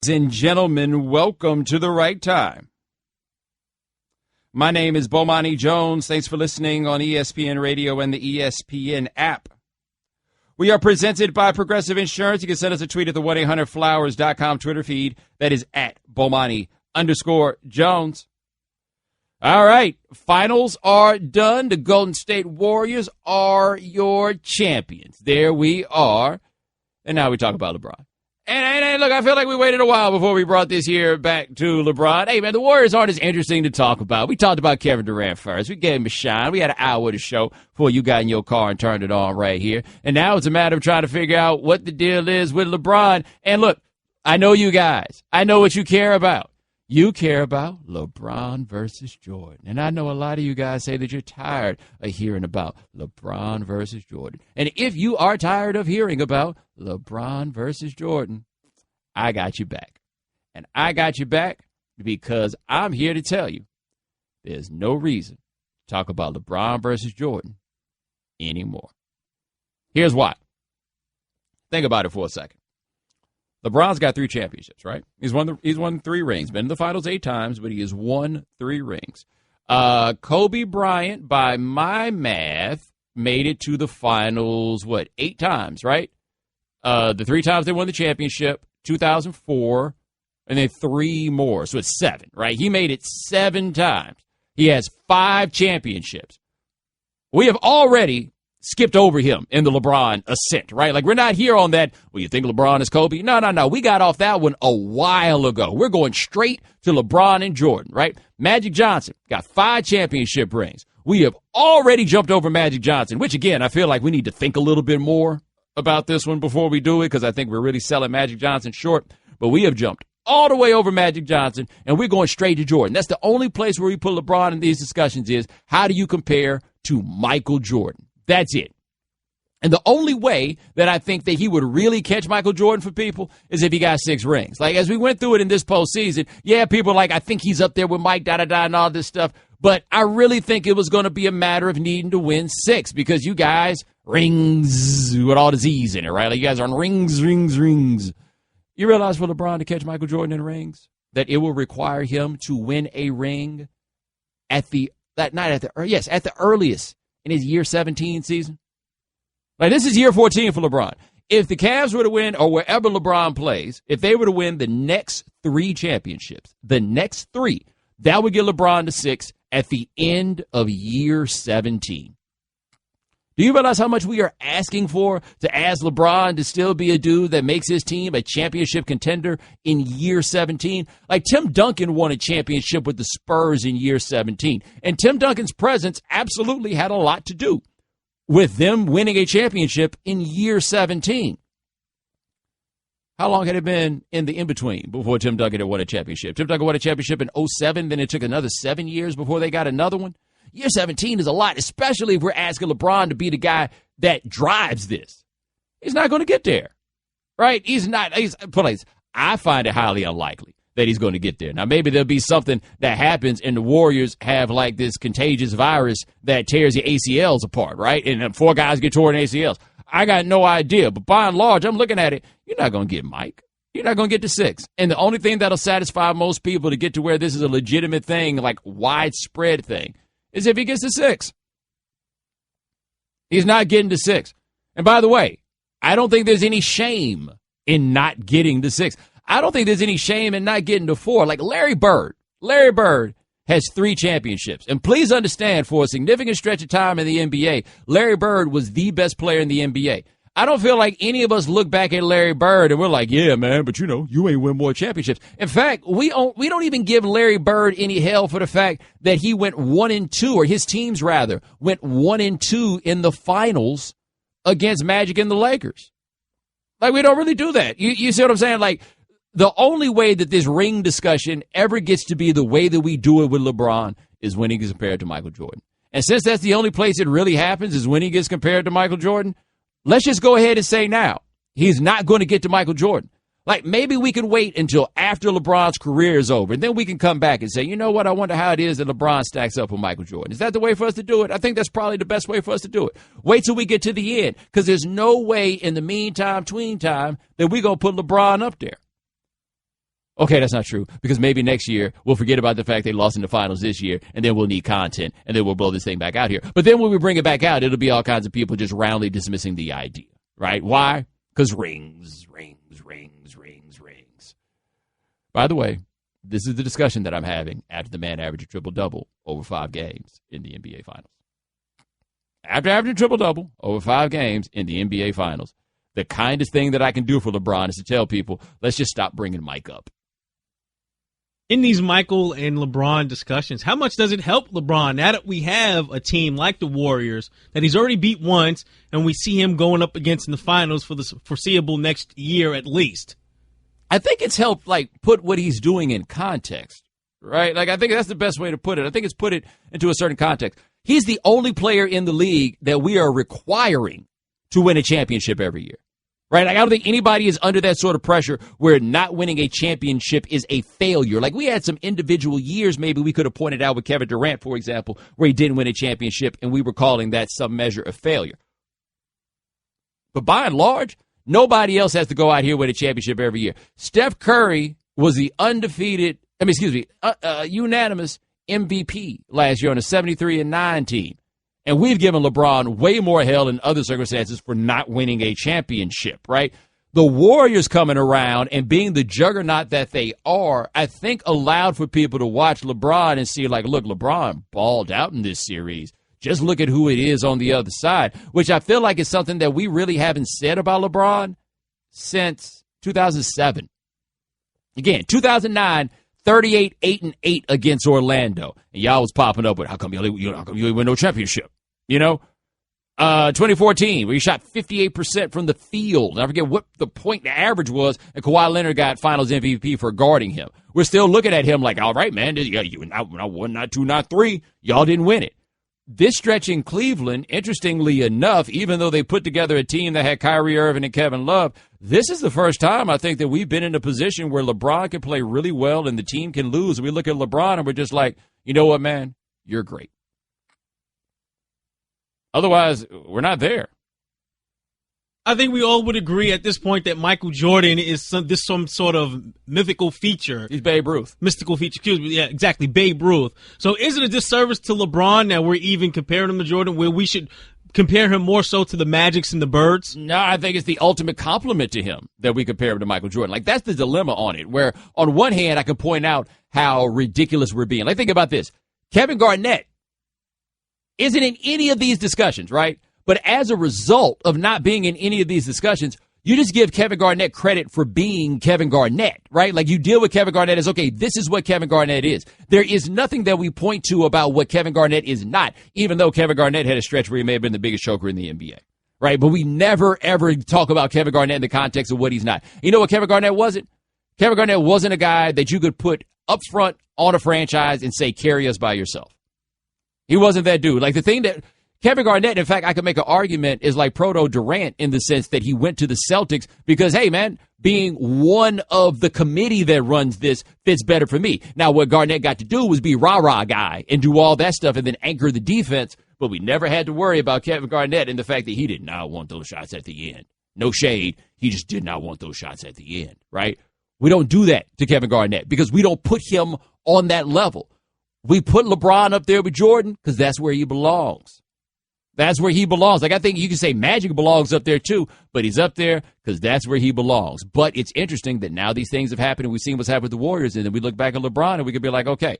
Ladies and gentlemen, welcome to the right time. My name is Bomani Jones. Thanks for listening on ESPN Radio and the ESPN app. We are presented by Progressive Insurance. You can send us a tweet at the 1-800-Flowers.com Twitter feed. That is at Bomani_Jones. All right, finals are done. The Golden State Warriors are your champions. There we are. And now we talk about LeBron. And look, I feel like we waited a while before we brought this here back to LeBron. Hey, man, the Warriors aren't as interesting to talk about. We talked about Kevin Durant first. We gave him a shine. We had an hour to show before you got in your car and turned it on right here. And now it's a matter of trying to figure out what the deal is with LeBron. And look, I know you guys. I know what you care about. You care about LeBron versus Jordan. And I know a lot of you guys say that you're tired of hearing about LeBron versus Jordan. And if you are tired of hearing about LeBron versus Jordan, I got you back. And I got you back because I'm here to tell you there's no reason to talk about LeBron versus Jordan anymore. Here's why. Think about it for a second. LeBron's got 3 championships, right? He's won 3 rings. Been in the finals 8 times, but he has won 3 rings. Kobe Bryant, by my math, made it to the finals, 8 times, right? The 3 times they won the championship, 2004, and then 3 more. So it's 7, right? He made it 7 times. He has 5 championships. We have already skipped over him in the LeBron ascent, right? Like, we're not here on that, well, you think LeBron is Kobe? No. We got off that one a while ago. We're going straight to LeBron and Jordan, right? Magic Johnson got 5 championship rings. We have already jumped over Magic Johnson, which, again, I feel like we need to think a little bit more about this one before we do it, because I think we're really selling Magic Johnson short. But we have jumped all the way over Magic Johnson, and we're going straight to Jordan. That's the only place where we put LeBron in these discussions is, how do you compare to Michael Jordan? That's it. And the only way that I think that he would really catch Michael Jordan for people is if he got 6 rings. Like, as we went through it in this postseason, yeah, people are like, I think he's up there with Mike, and all this stuff. But I really think it was going to be a matter of needing to win 6, because you guys, rings with all the Z's in it, right? Like, you guys are on rings. You realize for LeBron to catch Michael Jordan in rings, that it will require him to win a ring at the earliest in his year 17 season. Like, this is year 14 for LeBron. If the Cavs were to win, or wherever LeBron plays, if they were to win the next 3 championships, that would get LeBron to 6 at the end of year 17. Do you realize how much we are asking for to ask LeBron to still be a dude that makes his team a championship contender in year 17? Like, Tim Duncan won a championship with the Spurs in year 17. And Tim Duncan's presence absolutely had a lot to do with them winning a championship in year 17. How long had it been in the in-between before Tim Duncan had won a championship? Tim Duncan won a championship in 2007, then it took another 7 years before they got another one. Year 17 is a lot, especially if we're asking LeBron to be the guy that drives this. He's not going to get there, right? I find it highly unlikely that he's going to get there. Now, maybe there'll be something that happens and the Warriors have like this contagious virus that tears your ACLs apart, right? And 4 guys get torn ACLs. I got no idea. But by and large, I'm looking at it, you're not going to get Mike. You're not going to get to 6. And the only thing that'll satisfy most people to get to where this is a legitimate thing, like widespread thing, is if he gets to 6. He's not getting to 6. And by the way, I don't think there's any shame in not getting to 6. I don't think there's any shame in not getting to 4. Like Larry Bird has 3 championships. And please understand, for a significant stretch of time in the NBA, Larry Bird was the best player in the NBA. I don't feel like any of us look back at Larry Bird and we're like, yeah, man, but you ain't win more championships. In fact, we don't even give Larry Bird any hell for the fact that he went 1-2, or his teams rather, went 1-2 in the finals against Magic and the Lakers. Like, we don't really do that. You see what I'm saying? Like, the only way that this ring discussion ever gets to be the way that we do it with LeBron is when he gets compared to Michael Jordan. And since that's the only place it really happens is when he gets compared to Michael Jordan, let's just go ahead and say now, he's not going to get to Michael Jordan. Like, maybe we can wait until after LeBron's career is over, and then we can come back and say, you know what, I wonder how it is that LeBron stacks up with Michael Jordan. Is that the way for us to do it? I think that's probably the best way for us to do it. Wait till we get to the end, because there's no way in the meantime, tween time, that we're going to put LeBron up there. Okay, that's not true, because maybe next year we'll forget about the fact they lost in the finals this year, and then we'll need content, and then we'll blow this thing back out here. But then when we bring it back out, it'll be all kinds of people just roundly dismissing the idea, right? Why? Because rings. By the way, this is the discussion that I'm having after the man averaged a triple-double over 5 games in the NBA Finals. After averaging a triple-double over 5 games in the NBA Finals, the kindest thing that I can do for LeBron is to tell people, let's just stop bringing Mike up. In these Michael and LeBron discussions, how much does it help LeBron now that we have a team like the Warriors that he's already beat once and we see him going up against in the finals for the foreseeable next year at least? I think it's helped, put what he's doing in context, right? I think that's the best way to put it. I think it's put it into a certain context. He's the only player in the league that we are requiring to win a championship every year, right? I don't think anybody is under that sort of pressure where not winning a championship is a failure. We had some individual years maybe we could have pointed out with Kevin Durant, for example, where he didn't win a championship, and we were calling that some measure of failure. But by and large, nobody else has to go out here with a championship every year. Steph Curry was the unanimous MVP last year on a 73-9 team. And we've given LeBron way more hell in other circumstances for not winning a championship, right? The Warriors coming around and being the juggernaut that they are, I think allowed for people to watch LeBron and see, look, LeBron balled out in this series. Just look at who it is on the other side, which I feel like is something that we really haven't said about LeBron since 2007. Again, 2009, 38-8-8 against Orlando. And y'all was popping up with, how come you ain't win no championship? 2014, where he shot 58% from the field. I forget what the point the average was, and Kawhi Leonard got finals MVP for guarding him. We're still looking at him all right, man, you not 1, not 2, not 3. Y'all didn't win it. This stretch in Cleveland, interestingly enough, even though they put together a team that had Kyrie Irving and Kevin Love, this is the first time I think that we've been in a position where LeBron can play really well and the team can lose. We look at LeBron and we're just like, you know what, man? You're great. Otherwise, we're not there. I think we all would agree at this point that Michael Jordan is some sort of mythical feature. He's Babe Ruth. Mystical feature, excuse me. Yeah, exactly, Babe Ruth. So is it a disservice to LeBron that we're even comparing him to Jordan, where we should compare him more so to the Magics and the Birds? No, I think it's the ultimate compliment to him that we compare him to Michael Jordan. That's the dilemma on it, where on one hand, I can point out how ridiculous we're being. Think about this. Kevin Garnett isn't in any of these discussions, right? But as a result of not being in any of these discussions, you just give Kevin Garnett credit for being Kevin Garnett, right? You deal with Kevin Garnett as, okay, this is what Kevin Garnett is. There is nothing that we point to about what Kevin Garnett is not, even though Kevin Garnett had a stretch where he may have been the biggest choker in the NBA, right? But we never, ever talk about Kevin Garnett in the context of what he's not. You know what Kevin Garnett wasn't? Kevin Garnett wasn't a guy that you could put up front on a franchise and say, carry us by yourself. He wasn't that dude. The thing that Kevin Garnett, in fact, I could make an argument, is like Proto Durant in the sense that he went to the Celtics because, hey, man, being one of the committee that runs this fits better for me. Now, what Garnett got to do was be rah-rah guy and do all that stuff and then anchor the defense, but we never had to worry about Kevin Garnett and the fact that he did not want those shots at the end. No shade. He just did not want those shots at the end, right? We don't do that to Kevin Garnett because we don't put him on that level. We put LeBron up there with Jordan because that's where he belongs. That's where he belongs. I think you can say Magic belongs up there too, but he's up there because that's where he belongs. But it's interesting that now these things have happened and we've seen what's happened with the Warriors, and then we look back at LeBron and we could be like, okay,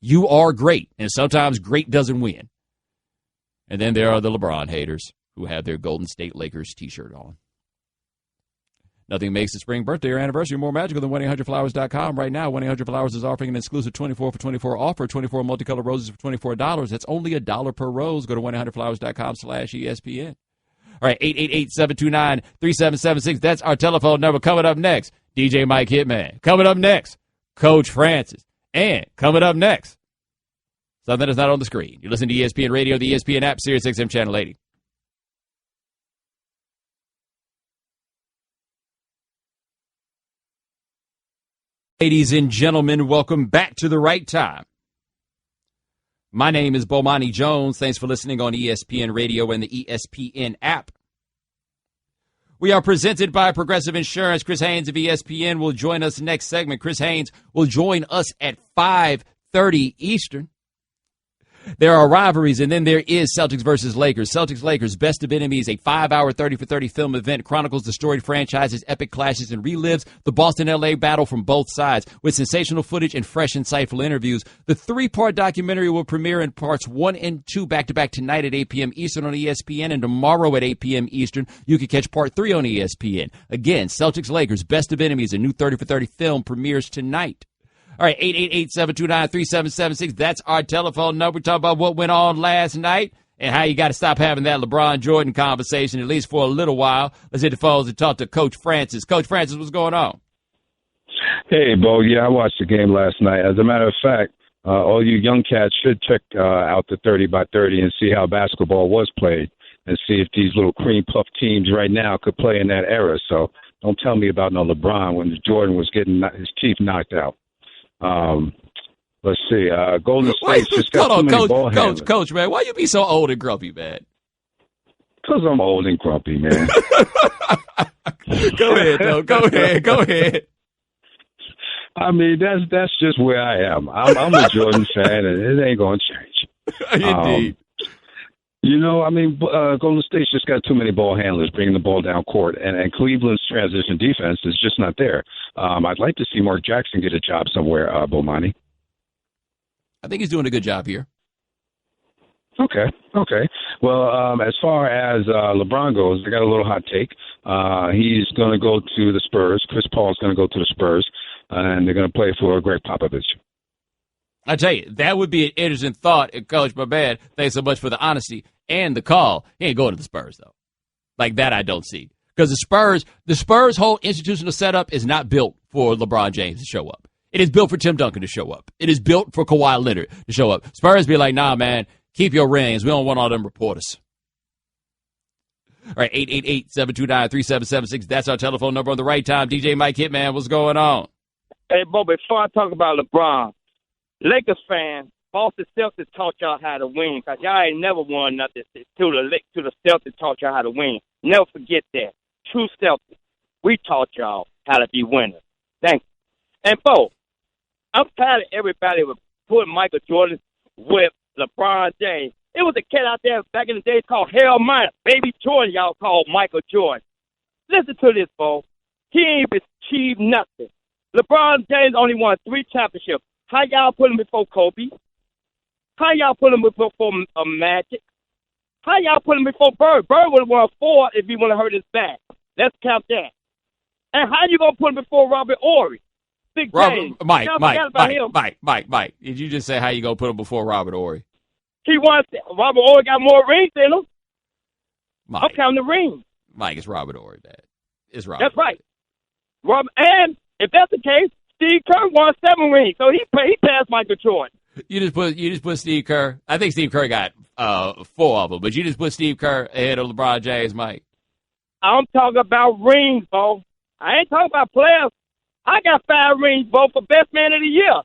you are great, and sometimes great doesn't win. And then there are the LeBron haters who have their Golden State Lakers t-shirt on. Nothing makes the spring birthday or anniversary more magical than 1-800-Flowers.com. Right now, 1-800-Flowers is offering an exclusive 24 for 24 offer, 24 multicolored roses for $24. That's only $1 per rose. Go to 1-800-Flowers.com/ESPN. All right, 888-729-3776. That's our telephone number. Coming up next, DJ Mike Hitman. Coming up next, Coach Francis. And coming up next, something that's not on the screen. You're listening to ESPN Radio, the ESPN app, Sirius XM Channel 80. Ladies and gentlemen, welcome back to The Right Time. My name is Bomani Jones. Thanks for listening on ESPN Radio and the ESPN app. We are presented by Progressive Insurance. Chris Haynes of ESPN will join us next segment. Chris Haynes will join us at 5:30 Eastern. There are rivalries, and then there is Celtics versus Lakers. Celtics-Lakers, Best of Enemies, a 5-hour 30 for 30 film event, chronicles the storied franchises, epic clashes, and relives the Boston-LA battle from both sides. With sensational footage and fresh, insightful interviews, the 3-part documentary will premiere in parts 1 and 2 back-to-back tonight at 8 p.m. Eastern on ESPN, and tomorrow at 8 p.m. Eastern, you can catch part 3 on ESPN. Again, Celtics-Lakers, Best of Enemies, a new 30 for 30 film premieres tonight. All right, 888-729-3776. That's our telephone number. Talk about what went on last night and how you got to stop having that LeBron Jordan conversation, at least for a little while. Let's hit the phones and talk to Coach Francis. Coach Francis, what's going on? Hey, Bo. Yeah, I watched the game last night. As a matter of fact, all you young cats should check out the 30 by 30 and see how basketball was played and see if these little cream puff teams right now could play in that era. So don't tell me about no LeBron when Jordan was getting his teeth knocked out. Let's see. Golden State's just got too many ball handlers. Coach, man, why you be so old and grumpy, man? Because I'm old and grumpy, man. Go ahead, though. Go ahead. I mean, that's just where I am. I'm a Jordan fan, and it ain't going to change. Indeed. Golden State's just got too many ball handlers bringing the ball down court, and Cleveland's transition defense is just not there. I'd like to see Mark Jackson get a job somewhere, Bomani. I think he's doing a good job here. Okay. Well, as far as LeBron goes, I got a little hot take. He's going to go to the Spurs. Chris Paul's going to go to the Spurs, and they're going to play for Greg Popovich. I tell you, that would be an interesting thought. And Coach, my bad, thanks so much for the honesty and the call. He ain't going to the Spurs, though. Like that I don't see. Because the Spurs' whole institutional setup is not built for LeBron James to show up. It is built for Tim Duncan to show up. It is built for Kawhi Leonard to show up. Spurs be like, nah, man, keep your rings. We don't want all them reporters. All right, 888-729-3776. That's our telephone number on the right time. DJ Mike Hitman, what's going on? Hey, Bo, before I talk about LeBron, Lakers fans, Boston Celtics taught y'all how to win because y'all ain't never won nothing to the Celtics taught y'all how to win. Never forget that. True Celtics. We taught y'all how to be winners. Thank you. And, Bo, I'm tired of everybody with putting Michael Jordan with LeBron James. It was a cat out there back in the days called Harold Miner. Baby Jordan, y'all called Michael Jordan. Listen to this, Bo. He ain't achieved nothing. LeBron James only won 3 championships. How y'all put him before Kobe? How y'all put him before Magic? How y'all put him before Bird? Bird would have won 4 if he would have hurt his back. Let's count that. And how you going to put him before Robert Horry? Big James. Mike. Did you just say how you going to put him before Robert Horry? He wants Robert Horry got more rings than him. Mike. I'm counting the rings. Mike, it's Robert Horry, man. It's Robert. That's right. And if that's the case, Steve Kerr won 7 rings, so he passed Michael Jordan. You just put Steve Kerr. I think Steve Kerr got 4 of them, but you just put Steve Kerr ahead of LeBron James, Mike. I'm talking about rings, Bo. I ain't talking about players. I got 5 rings, Bo, for best man of the year.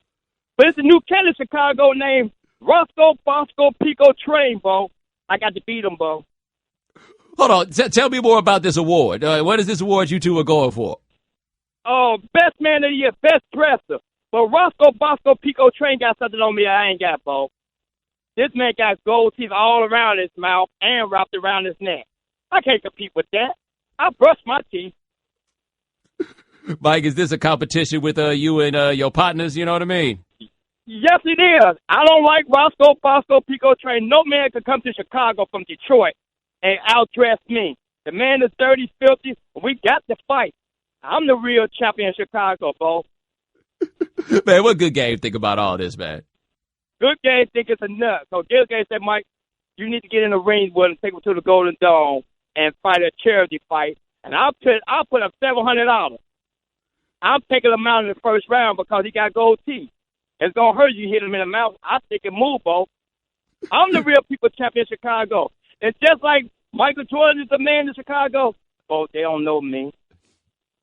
But it's a new kid in Chicago named Roscoe Bosco Pico Train, Bo. I got to beat him, Bo. Hold on. Tell me more about this award. What is this award you two are going for? Oh, best man of the year, best dresser. But Roscoe Bosco Pico Train got something on me I ain't got, Bo. This man got gold teeth all around his mouth and wrapped around his neck. I can't compete with that. I brush my teeth. Mike, is this a competition with you and your partners? You know what I mean? Yes, it is. I don't like Roscoe Bosco Pico Train. No man could come to Chicago from Detroit and outdress me. The man is dirty, filthy. We got to fight. I'm the real champion in Chicago, Bo. Man, what good game think about all this, man? Good game think it's a nut. So Good Game said, Mike, you need to get in the ring with him, take him to the Golden Dome, and fight a charity fight. And I'll put up $700. I'm taking him out in the first round because he got gold teeth. It's going to hurt you hit him in the mouth. I think it move, Bo. I'm the real people champion in Chicago. It's just like Michael Jordan is the man in Chicago. Bo, they don't know me.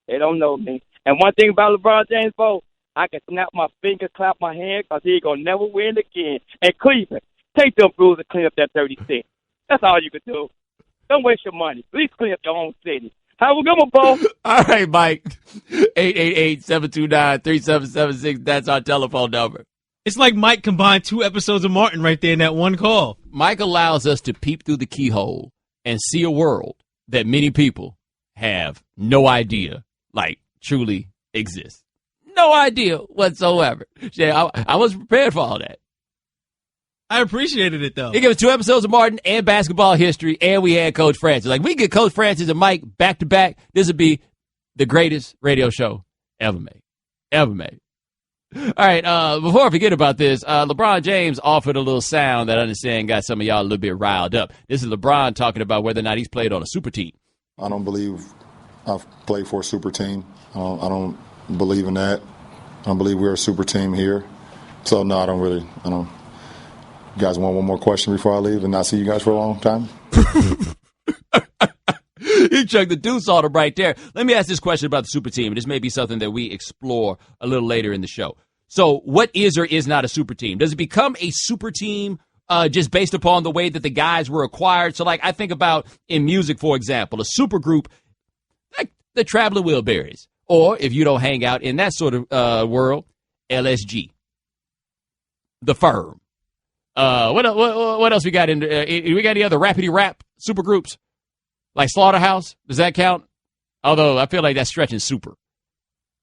They don't know me. And one thing about LeBron James, Bo, I can snap my finger, clap my hand, because he ain't going to never win again. And Cleveland, take them bruises and clean up that 36. That's all you can do. Don't waste your money. At least clean up your own city. Have a good one, Bo. All right, Mike. 888-729-3776. That's our telephone number. It's like Mike combined 2 episodes of Martin right there in that one call. Mike allows us to peep through the keyhole and see a world that many people have no idea, like, truly exists. No idea whatsoever. Yeah, I was prepared for all that. I appreciated it, though. He gave us 2 episodes of Martin and basketball history, and we had Coach Francis. Like, we get Coach Francis and Mike back to back. This would be the greatest radio show ever made. Ever made. All right, before I forget about this, LeBron James offered a little sound that I understand got some of y'all a little bit riled up. This is LeBron talking about whether or not he's played on a super team. I don't believe I've played for a super team. I don't believe in that. I don't believe we're a super team here. So, no, I don't. You guys want one more question before I leave and not see you guys for a long time? He chucked the deuce on him right there. Let me ask this question about the super team, and this may be something that we explore a little later in the show. So what is or is not a super team? Does it become a super team just based upon the way that the guys were acquired? So, like, I think about in music, for example, a super group, like the Traveling Wilburys. Or, if you don't hang out in that sort of world, LSG. The Firm. What else we got in? We got any other rappity rap super groups? Like Slaughterhouse? Does that count? Although I feel like that's stretching super.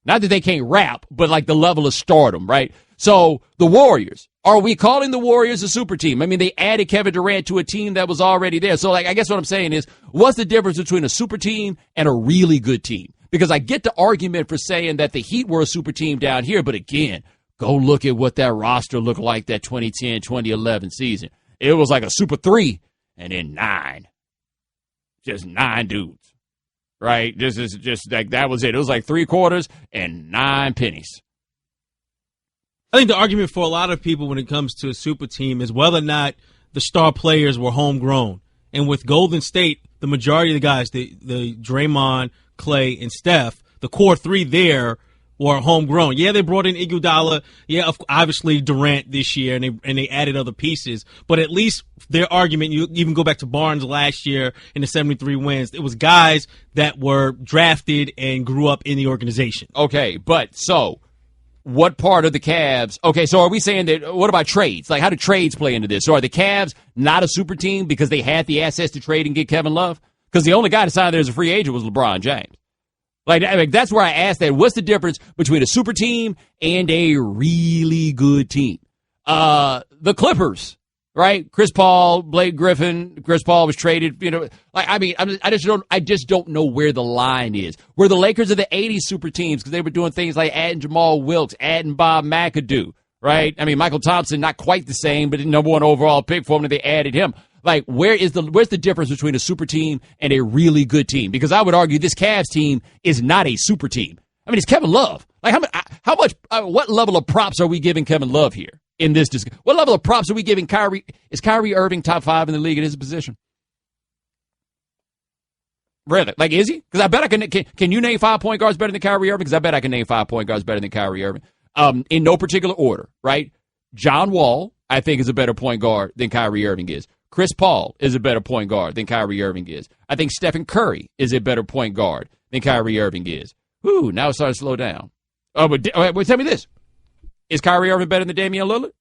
Not that they can't rap, but like the level of stardom, right? So the Warriors. Are we calling the Warriors a super team? I mean, they added Kevin Durant to a team that was already there. So, like, I guess what I'm saying is, what's the difference between a super team and a really good team? Because I get the argument for saying that the Heat were a super team down here, but again, go look at what that roster looked like that 2010-2011 season. It was like a super 3 and then 9. Just 9 dudes, right? This is just like that was it. It was like 3 quarters and 9 pennies. I think the argument for a lot of people when it comes to a super team is whether or not the star players were homegrown. And with Golden State, the majority of the guys, the Draymond, Clay, and Steph, the core 3 there were homegrown. Yeah, they brought in Iguodala. Yeah, obviously Durant this year, and they added other pieces. But at least their argument, you even go back to Barnes last year in the 73 wins, it was guys that were drafted and grew up in the organization. Okay, but so what part of the Cavs? Okay, so are we saying that, what about trades? Like, how do trades play into this? So are the Cavs not a super team because they had the assets to trade and get Kevin Love? Because the only guy to sign there as a free agent was LeBron James. Like, that's where I asked that. What's the difference between a super team and a really good team? The Clippers, right? Chris Paul, Blake Griffin. Chris Paul was traded. You know, like, I mean, I just don't know where the line is. Were the Lakers of the '80s super teams because they were doing things like adding Jamal Wilkes, adding Bob McAdoo, right? I mean, Michael Thompson, not quite the same, but the number 1 overall pick for them, and they added him. Like, where's the difference between a super team and a really good team? Because I would argue this Cavs team is not a super team. I mean, it's Kevin Love. Like, how much? What level of props are we giving Kevin Love here in this discussion? What level of props are we giving Kyrie? Is Kyrie Irving top 5 in the league at his position? Really? Like, is he? Because I bet I can. Can you name 5 point guards better than Kyrie Irving? Because I bet I can name 5 point guards better than Kyrie Irving. In no particular order, right? John Wall, I think, is a better point guard than Kyrie Irving is. Chris Paul is a better point guard than Kyrie Irving is. I think Stephen Curry is a better point guard than Kyrie Irving is. Ooh, now it's starting to slow down. But tell me this. Is Kyrie Irving better than Damian Lillard?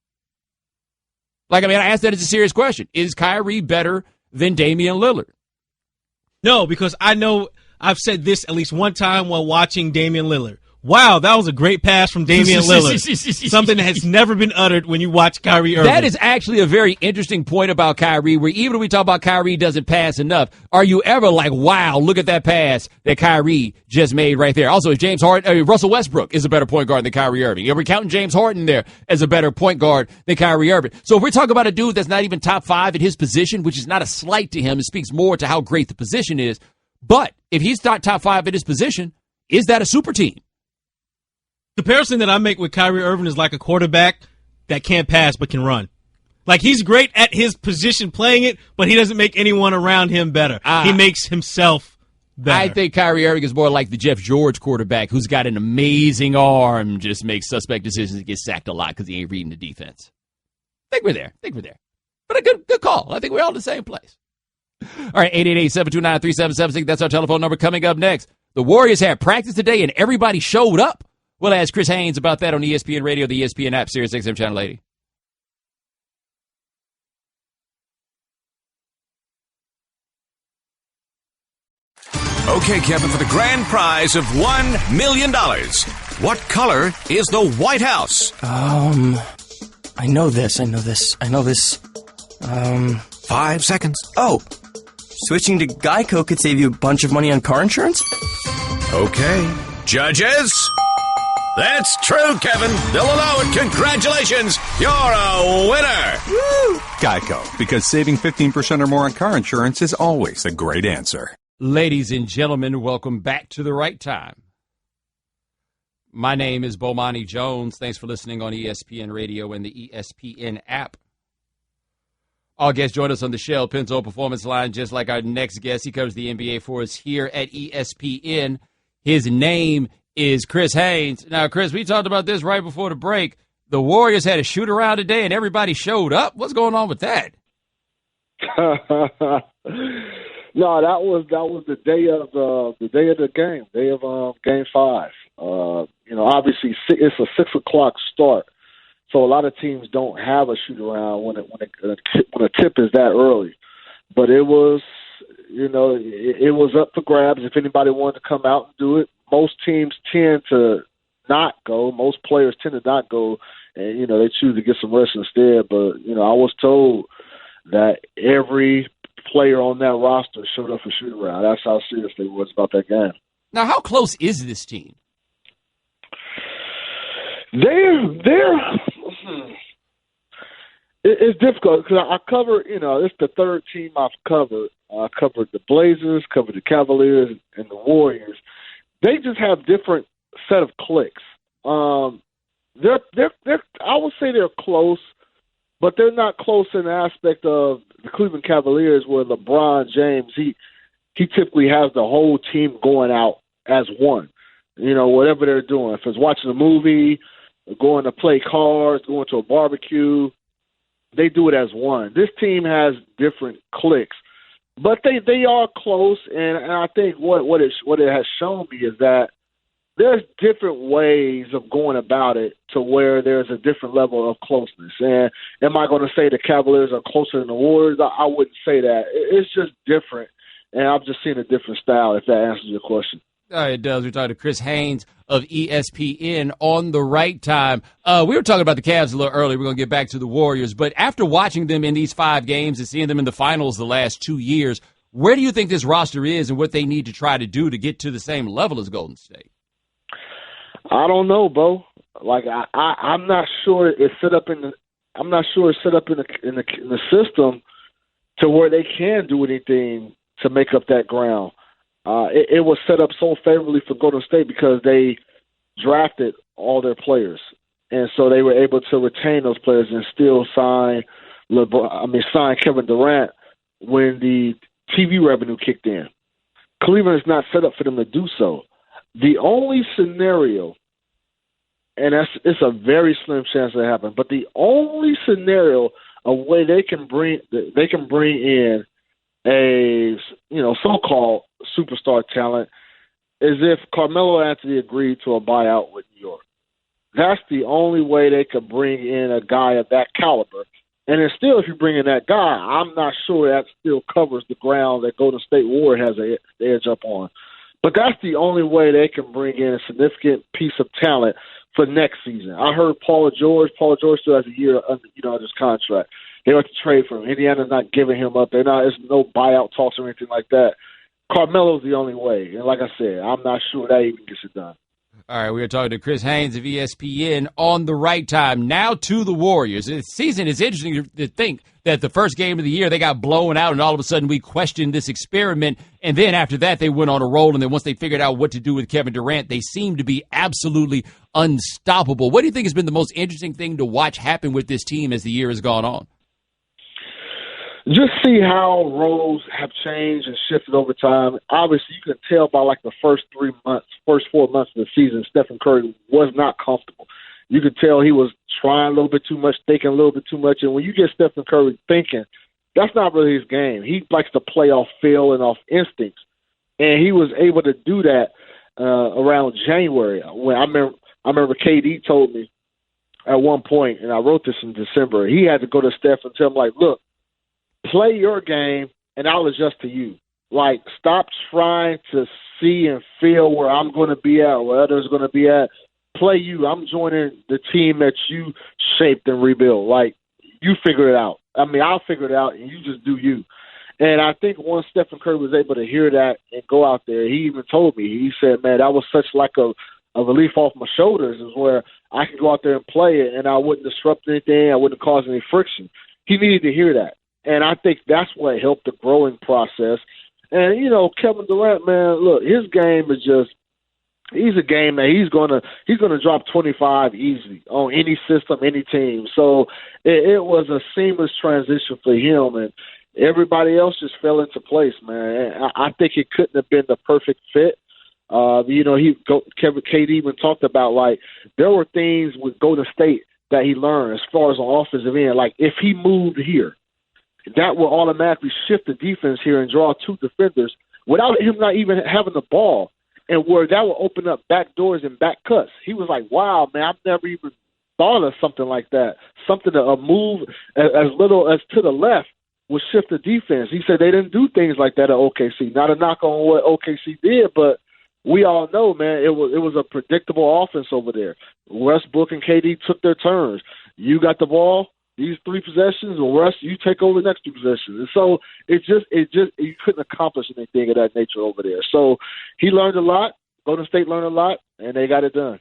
Like, I mean, I asked that as a serious question. Is Kyrie better than Damian Lillard? No, because I know I've said this at least one time while watching Damian Lillard. Wow, that was a great pass from Damian Lillard. Something that has never been uttered when you watch Kyrie Irving. That is actually a very interesting point about Kyrie, where even when we talk about Kyrie doesn't pass enough, are you ever like, wow, look at that pass that Kyrie just made right there? Also, Russell Westbrook is a better point guard than Kyrie Irving. We're counting James Harden there as a better point guard than Kyrie Irving. So if we're talking about a dude that's not even top 5 at his position, which is not a slight to him, it speaks more to how great the position is. But if he's not top 5 at his position, is that a super team? Comparison that I make with Kyrie Irving is like a quarterback that can't pass but can run. Like, he's great at his position playing it, but he doesn't make anyone around him better. He makes himself better. I think Kyrie Irving is more like the Jeff George quarterback who's got an amazing arm, just makes suspect decisions and gets sacked a lot because he ain't reading the defense. I think we're there. But a good call. I think we're all in the same place. All right, 888-729-3776. That's our telephone number. Coming up next, the Warriors had practice today and everybody showed up. We'll ask Chris Haynes about that on ESPN Radio, the ESPN app, Sirius XM Channel 80. Okay, Kevin, for the grand prize of $1 million, what color is the White House? I know this. 5 seconds. Oh, switching to Geico could save you a bunch of money on car insurance? Okay. Judges? That's true, Kevin. They'll allow it. Congratulations. You're a winner. Woo! Geico, because saving 15% or more on car insurance is always a great answer. Ladies and gentlemen, welcome back to The Right Time. My name is Bomani Jones. Thanks for listening on ESPN Radio and the ESPN app. Our guest joined us on the Shell Pinto Performance Line, just like our next guest. He covers the NBA for us here at ESPN. His name is Chris Haynes. Now, Chris, we talked about this right before the break. The Warriors had a shoot-around today, and everybody showed up. What's going on with that? No, that was the day of the game, Game 5. Obviously it's a 6:00 start, so a lot of teams don't have a shoot around when a tip is that early. But it was, it was up for grabs if anybody wanted to come out and do it. Most teams tend to not go. Most players tend to not go, and they choose to get some rest instead. But I was told that every player on that roster showed up for shoot around. That's how serious they was about that game. Now, how close is this team? It's difficult because I cover, it's the third team I've covered. I covered the Blazers, covered the Cavaliers, and the Warriors. They just have different set of clicks. They're I would say they're close, but they're not close in the aspect of the Cleveland Cavaliers where LeBron James, he typically has the whole team going out as one. Whatever they're doing. If it's watching a movie, going to play cards, going to a barbecue, they do it as one. This team has different cliques, but they are close, and I think what it has shown me is that there's different ways of going about it to where there's a different level of closeness. And am I going to say the Cavaliers are closer than the Warriors? I wouldn't say that. It's just different, and I've just seen a different style, if that answers your question. It does. We're talking to Chris Haynes of ESPN on The Right Time. We were talking about the Cavs a little earlier. We're going to get back to the Warriors. But after watching them in these 5 games and seeing them in the finals the last 2 years, where do you think this roster is and what they need to try to do to get to the same level as Golden State? I don't know, Bo. Like I'm not sure it's set up in the system to where they can do anything to make up that ground. It was set up so favorably for Golden State because they drafted all their players, and so they were able to retain those players and still sign Kevin Durant when the TV revenue kicked in. Cleveland is not set up for them to do so. The only scenario, and it's a very slim chance that happen, but the only scenario of way they can bring in a so-called superstar talent is if Carmelo Anthony agreed to a buyout with New York. That's the only way they could bring in a guy of that caliber. And then still, if you bring in that guy, I'm not sure that still covers the ground that Golden State Warriors has the edge up on. But that's the only way they can bring in a significant piece of talent for next season. I heard Paul George still has a year under his contract. They want to trade for him. Indiana's not giving him up. There's no buyout talks or anything like that. Carmelo's the only way. And like I said, I'm not sure that even gets it done. All right, we are talking to Chris Haynes of ESPN on The Right Time. Now to the Warriors. This season is interesting to think that the first game of the year, they got blown out, and all of a sudden we questioned this experiment. And then after that, they went on a roll, and then once they figured out what to do with Kevin Durant, they seemed to be absolutely unstoppable. What do you think has been the most interesting thing to watch happen with this team as the year has gone on? Just see how roles have changed and shifted over time. Obviously, you can tell by like the first 4 months of the season, Stephen Curry was not comfortable. You could tell he was trying a little bit too much, thinking a little bit too much. And when you get Stephen Curry thinking, that's not really his game. He likes to play off feel and off instincts, and he was able to do that around January. When I remember KD told me at one point, and I wrote this in December, he had to go to Steph and tell him, like, look, play your game, and I'll adjust to you. Like, stop trying to see and feel where I'm going to be at or where others are going to be at. Play you. I'm joining the team that you shaped and rebuilt. Like, you figure it out. I mean, I'll figure it out, and you just do you. And I think once Stephen Curry was able to hear that and go out there, he even told me, he said, man, that was such like a relief off my shoulders, is where I could go out there and play it, and I wouldn't disrupt anything. I wouldn't cause any friction. He needed to hear that. And I think that's what helped the growing process. And, you know, Kevin Durant, man, look, his game is just, he's a game that he's gonna drop 25 easily on any system, any team. So it was a seamless transition for him, and everybody else just fell into place, man. And I think it couldn't have been the perfect fit. You know, KD even talked about, like, there were things with Golden State that he learned as far as on offensive end. Like, if he moved here, that will automatically shift the defense here and draw two defenders without him not even having the ball, and where that will open up back doors and back cuts. He was like, wow, man, I've never even thought of something like that. Something, a move as little as to the left would shift the defense. He said they didn't do things like that at OKC. Not a knock on what OKC did, but we all know, man, it was a predictable offense over there. Westbrook and KD took their turns. You got the ball, these three possessions, and Russ, you take over the next two possessions. And so it just you couldn't accomplish anything of that nature over there. So he learned a lot. Golden State learned a lot, and they got it done.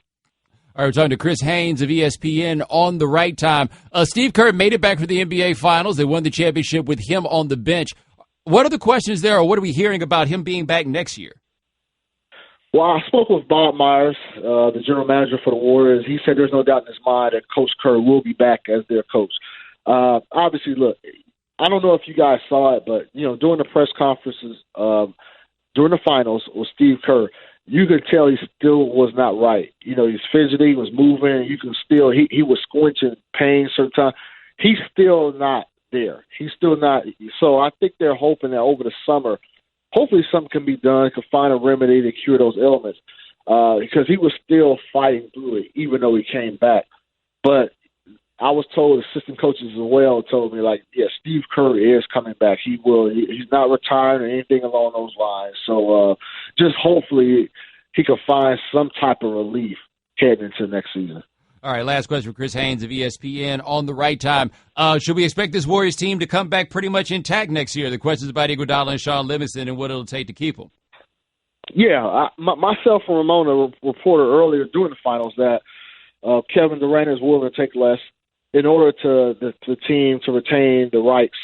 All right, we're talking to Chris Haynes of ESPN on the right time. Steve Kerr made it back for the NBA Finals. They won the championship with him on the bench. What are the questions there, or what are we hearing about him being back next year? Well, I spoke with Bob Myers, the general manager for the Warriors. He said there's no doubt in his mind that Coach Kerr will be back as their coach. Obviously, look, I don't know if you guys saw it, but, you know, during the press conferences, during the finals with Steve Kerr, you could tell he still was not right. You know, he's fidgety, he was moving. You can still, he was squinching, pain certain times. He's still not there. He's still not. So I think they're hoping that over the summer, hopefully something can be done, can find a remedy to cure those ailments, because he was still fighting through it, even though he came back. But I was told, assistant coaches as well told me, like, yeah, Steve Kerr is coming back. He will. He's not retiring or anything along those lines. So just hopefully he can find some type of relief heading into next season. All right, last question for Chris Haynes of ESPN on the right time. Should we expect this Warriors team to come back pretty much intact next year? The questions about Iguodala and Sean Livingston and what it'll take to keep them. Yeah, myself and Ramona reported earlier during the finals that Kevin Durant is willing to take less in order to the team to retain the rights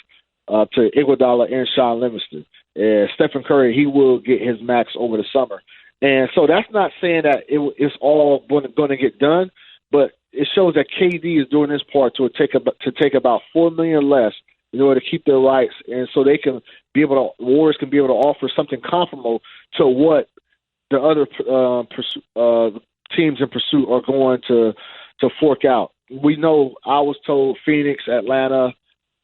to Iguodala and Sean Livingston. And Stephen Curry, he will get his max over the summer. And so that's not saying that it's all going to get done, but it shows that KD is doing his part to take about $4 million less in order to keep their rights, and so they can be able to, Warriors can be able to offer something comparable to what the other teams in pursuit are going to fork out. We know, I was told, Phoenix, Atlanta,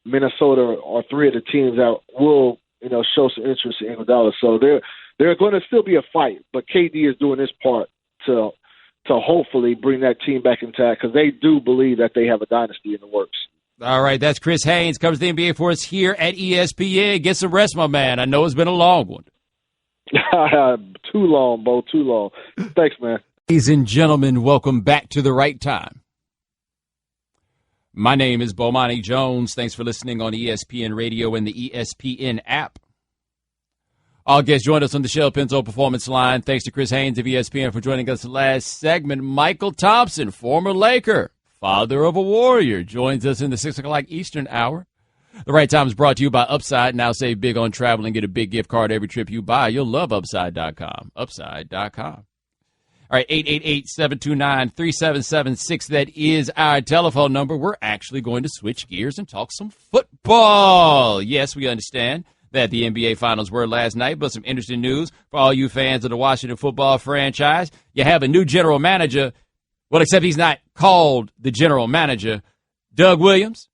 Minnesota are three of the teams that will, you know, show some interest in Iguodala. So they're going to still be a fight, but KD is doing his part to hopefully bring that team back intact, because they do believe that they have a dynasty in the works. All right, that's Chris Haynes, covers the NBA for us here at ESPN. Get some rest, my man. I know it's been a long one. Too long, Bo, too long. Thanks, man. Ladies and gentlemen, welcome back to The Right Time. My name is Bomani Jones. Thanks for listening on ESPN Radio and the ESPN app. Our guest joined us on the Shell Pinto Performance Line. Thanks to Chris Haynes of ESPN for joining us last segment. Michael Thompson, former Laker, father of a Warrior, joins us in the 6 o'clock Eastern hour. The Right Time is brought to you by Upside. Now save big on travel and get a big gift card every trip you buy. You'll love Upside.com. Upside.com. All right, 888-729-3776. That is our telephone number. We're actually going to switch gears and talk some football. Yes, we understand that the NBA Finals were last night, but some interesting news for all you fans of the Washington football franchise. You have a new general manager. Well, except he's not called the general manager. Doug Williams,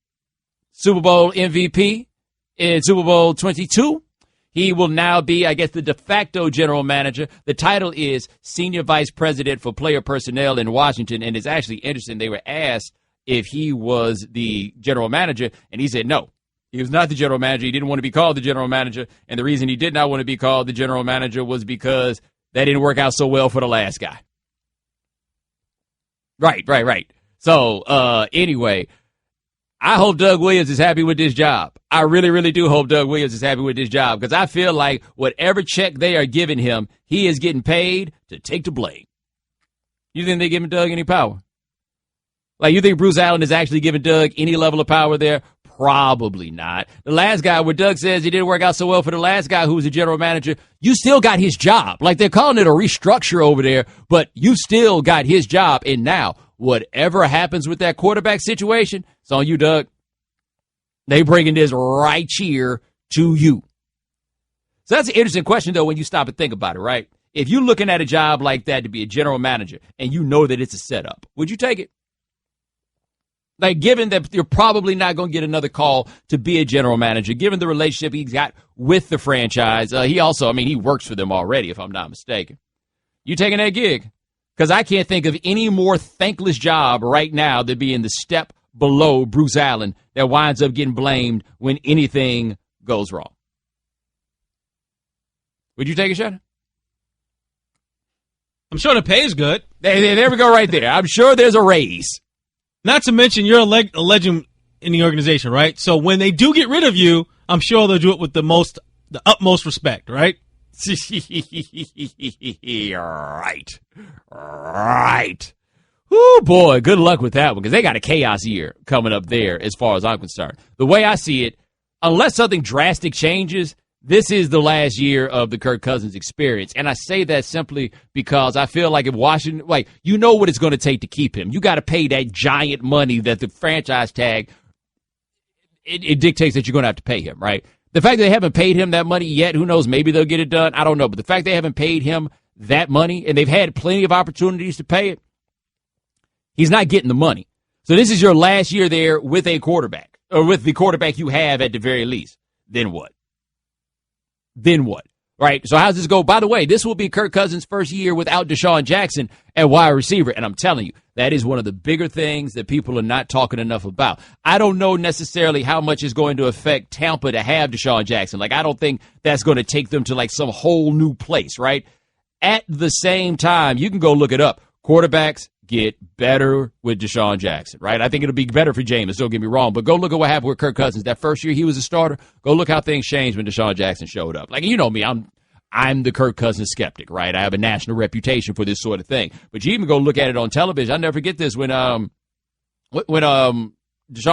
Super Bowl MVP, in Super Bowl 22. He will now be, I guess, the de facto general manager. The title is Senior Vice President for Player Personnel in Washington, and it's actually interesting. They were asked if he was the general manager, and he said no. He was not the general manager. He didn't want to be called the general manager, and the reason he did not want to be called the general manager was because that didn't work out so well for the last guy. Right. So, anyway, I hope Doug Williams is happy with this job. I really, really do hope Doug Williams is happy with this job because I feel like whatever check they are giving him, he is getting paid to take the blame. You think they giving Doug any power? Like, you think Bruce Allen is actually giving Doug any level of power there? Probably not. The last guy, where Doug says it didn't work out so well for the last guy who was the general manager, you still got his job. Like, they're calling it a restructure over there, but you still got his job. And now, whatever happens with that quarterback situation, it's on you, Doug. They bringing this right here to you. So that's an interesting question, though, when you stop and think about it, right? If you're looking at a job like that to be a general manager and you know that it's a setup, would you take it? Like, given that you're probably not going to get another call to be a general manager, given the relationship he's got with the franchise, he works for them already, if I'm not mistaken. You taking that gig? Because I can't think of any more thankless job right now than being the step below Bruce Allen that winds up getting blamed when anything goes wrong. Would you take a shot? I'm sure the pay is good. There we go right there. I'm sure there's a raise. Not to mention, you're a legend in the organization, right? So when they do get rid of you, I'm sure they'll do it with the utmost respect, right? Right. Whoo, boy, good luck with that one, because they got a chaos year coming up there as far as I'm concerned. The way I see it, unless something drastic changes, this is the last year of the Kirk Cousins experience. And I say that simply because I feel like if Washington, you know what it's going to take to keep him. You got to pay that giant money that the franchise tag, it dictates that you're going to have to pay him, right? The fact that they haven't paid him that money yet, who knows, maybe they'll get it done. I don't know. But the fact they haven't paid him that money, and they've had plenty of opportunities to pay it, he's not getting the money. So this is your last year there with a quarterback, or with the quarterback you have at the very least. Then what? Right? So how's this go? By the way, this will be Kirk Cousins' first year without Deshaun Jackson at wide receiver. And I'm telling you, that is one of the bigger things that people are not talking enough about. I don't know necessarily how much is going to affect Tampa to have Deshaun Jackson. I don't think that's going to take them to some whole new place, right? At the same time, you can go look it up. Quarterbacks get better with Deshaun Jackson, right? I think it'll be better for Jameis, don't get me wrong, but go look at what happened with Kirk Cousins. That first year he was a starter, go look how things changed when Deshaun Jackson showed up. You know me, I'm the Kirk Cousins skeptic, right? I have a national reputation for this sort of thing. But you even go look at it on television. I'll never forget this when Deshaun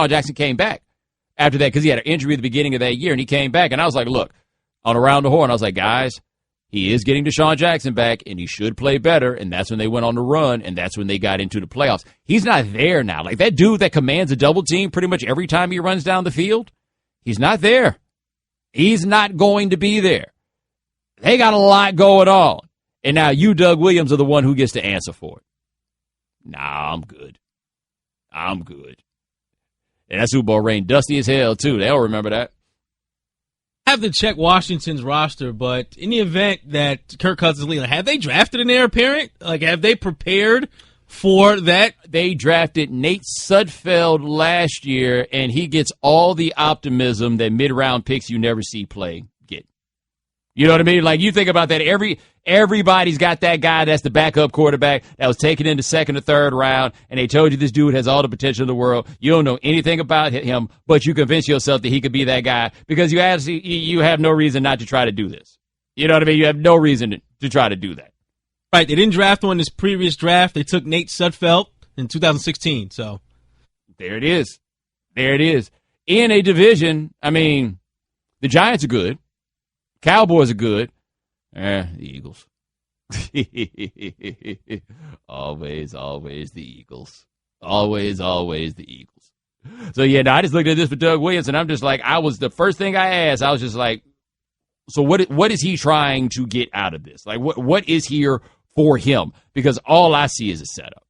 Jackson came back after that, because he had an injury at the beginning of that year, and he came back, and I was like, look, on Around the Horn, I was like, guys, he is getting Deshaun Jackson back, and he should play better, and that's when they went on the run, and that's when they got into the playoffs. He's not there now. That dude that commands a double team pretty much every time he runs down the field, he's not there. He's not going to be there. They got a lot going on. And now you, Doug Williams, are the one who gets to answer for it. Nah, I'm good. And that Super Bowl ring dusty as hell, too. They'll remember that. I have to check Washington's roster, but in the event that Kirk Cousins leaves, have they drafted an heir apparent? Have they prepared for that? They drafted Nate Sudfeld last year, and he gets all the optimism that mid-round picks you never see play get. You know what I mean? You think about that. Everybody's got that guy that's the backup quarterback that was taken in the second or third round, and they told you this dude has all the potential in the world. You don't know anything about him, but you convince yourself that he could be that guy because you have no reason not to try to do this. You know what I mean? You have no reason to try to do that. Right. They didn't draft one in this previous draft. They took Nate Sudfeld in 2016. So there it is. In a division, the Giants are good. Cowboys are good. The Eagles. always the Eagles. Always the Eagles. So, I just looked at this for Doug Williams, and I'm just the first thing I asked, I was just like, so what is he trying to get out of this? What is here for him? Because all I see is a setup.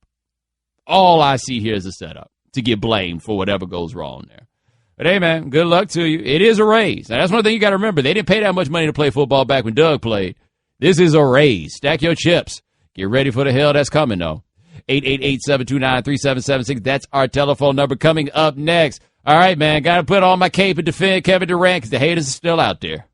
All I see here is a setup to get blamed for whatever goes wrong there. But, hey, man, good luck to you. It is a raise. Now, that's one thing you got to remember. They didn't pay that much money to play football back when Doug played. This is a raise. Stack your chips. Get ready for the hell that's coming, though. 888-729-3776. That's our telephone number coming up next. All right, man, got to put on my cape and defend Kevin Durant because the haters are still out there.